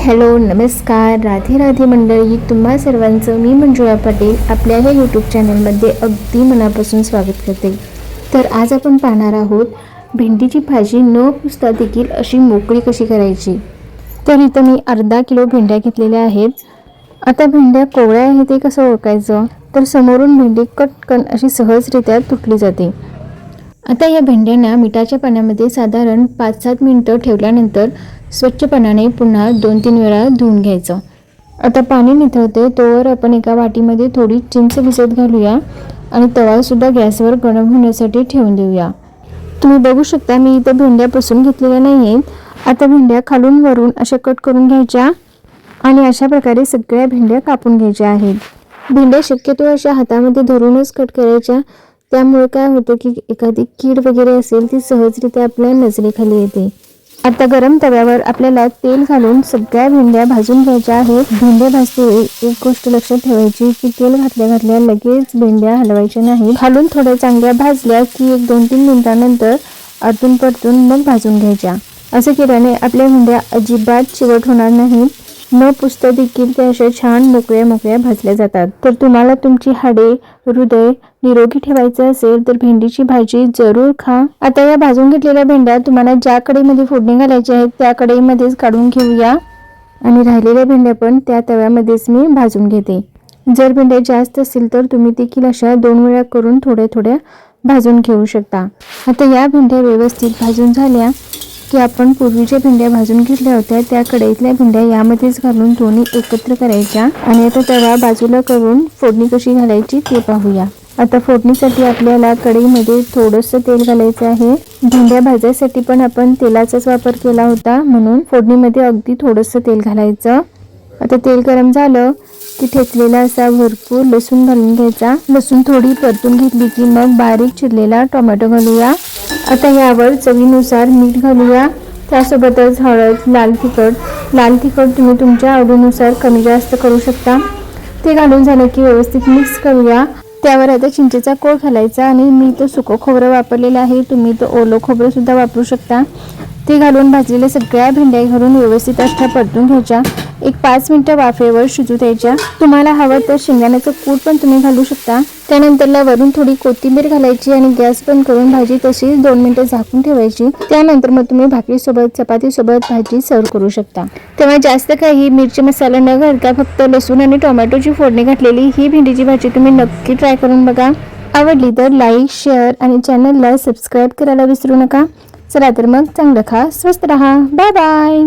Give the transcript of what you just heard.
Hello नमस्कार राधे राधे मंडळी, तुम्हा सर्वांचं मी मंजुळा पाटील आपल्या ह्या यूट्यूब चॅनलमध्ये अगदी मनापासून स्वागत करते। तर आज आपण पाहणार आहोत भेंडीची भाजी न पुसता देखील अशी मोकळी कशी करायची। तर इथं मी अर्धा किलो भेंड्या घेतलेल्या आहेत। आता भेंड्या कोवळ्या आहेत ते कसं ओळखायचं, तर समोरून भेंडी कटकन अशी सहजरित्या तुटली जाते। आता या भेंड्यांना मिठाच्या पाण्यामध्ये साधारण 5-7 मिनिटं ठेवल्यानंतर स्वच्छ पाण्याने पुन्हा 2-3 वेळा धुवून घ्यायचं। आता पाणी निथळते तोवर आपण एका वाटीमध्ये थोडी चिंच भिजत घालूया आणि तवा सुद्धा गॅसवर गरम होण्यासाठी ठेवून देऊया। तुम्ही बघू शकता मी इथे भेंड्या पुसून घेतलेल्या नाही आहेत। आता भेंड्या खालून वरून अशा कट करून घ्यायच्या आणि अशा प्रकारे सगळ्या भेंड्या कापून घ्यायच्या आहेत। भेंड्या शक्यतो अशा हातामध्ये धरूनच कट करायच्या, त्यामुळे काय होतं की एखादी कीड वगैरे असेल ती सहजरित्या आपल्या नजरेखाली येते। आता गरम तव्यावर आपल्याला तेल घालून सगळ्या भेंड्या भाजून घ्यायच्या आहेत। भेंड्या भाजते एक गोष्ट लक्षात ठेवायची की तेल घातल्या लगेच भेंड्या हलवायच्या नाही। खालून थोड्या चांगल्या भाजल्या की 1-2-3 मिनिटांनंतर आतून परतून मग भाजून घ्यायच्या। असं केल्याने आपल्या भेंड्या अजिबात चिवट होणार नाहीत, न पुसता देखील त्या अशा छान मोकळ्या भाजल्या जातात। तर तुम्हाला तुमची हाडे हृदय निरोगी ठेवायचं असेल तर भेंडीची भाजी जरूर खा। आता या भाजून घेतलेल्या भेंड्या तुम्हाला ज्या कढईमध्ये फोडणी घालायची आहे त्या कढईमध्येच काढून घेऊया आणि राहिलेल्या भेंड्या पण त्या तव्यामध्येच मी भाजून घेते। जर भेंड्या जास्त असतील तर तुम्ही देखील अशा 2 वेळा करून थोड्या भाजून घेऊ शकता। आता या भेंड्या व्यवस्थित भाजून झाल्या की आपण पूर्वीच्या भेंड्या भाजून घेतल्या होत्या त्या कढईतल्या भेंड्या यामध्येच घालून दोन्ही एकत्र करायच्या आणि आता तवा बाजूला करून फोडणी कशी घालायची ते पाहूया। आता फोडणीसाठी आपल्याला कढईमध्ये थोडंसं तेल घालायचं आहे। भेंड्या भाजायसाठी पण आपण तेलाचाच वापर केला होता, म्हणून फोडणीमध्ये अगदी थोडंसं तेल घालायचं। आता तेल गरम झालं की ठेचलेला असा भरपूर लसूण घालून घ्यायचा। लसूण थोडी परतून घेतली की मग बारीक चिरलेला टोमॅटो घालूया। आता यावर चवीनुसार मीठ घालूया, त्यासोबतच हळद, लाल तिखट तुम्ही तुमच्या आवडीनुसार कमी जास्त करू शकता। ते घालून झालं की व्यवस्थित मिक्स करूया। त्यावर आता चिंचेचा कोळ घालायचा आणि मी तो सुकं खोबरं वापरलेलं आहे, तुम्ही तो ओलं खोबरं सुद्धा वापरू शकता। ते घालून भाजलेल्या सगळ्या भेंड्या घालून व्यवस्थित अशा परतून घ्यायच्या। 1-5 मिनिटं वाफेवर शिजू द्यायच्या। तुम्हाला हवं तर शेंगदाण्याचं कूट पण तुम्ही घालू शकता। त्यानंतरला वरून थोडी कोथिंबीर घालायची आणि गॅस बंद करून भाजी तशीच 2 मिनिटं झाकून ठेवायची। त्यानंतर मग तुम्ही भाकरीसोबत चपातीसोबत भाजी सर्व करू शकता। तेव्हा जास्त काही मिरची मसाला न घालता फक्त लसूण आणि टोमॅटोची फोडणी घातलेली ही भेंडीची भाजी तुम्ही नक्की ट्राय करून बघा। आवडली तर लाईक, शेअर आणि चॅनलला सबस्क्राईब करायला विसरू नका। चला तर मग चांगलं खा, स्वस्त रहा, बाय बाय।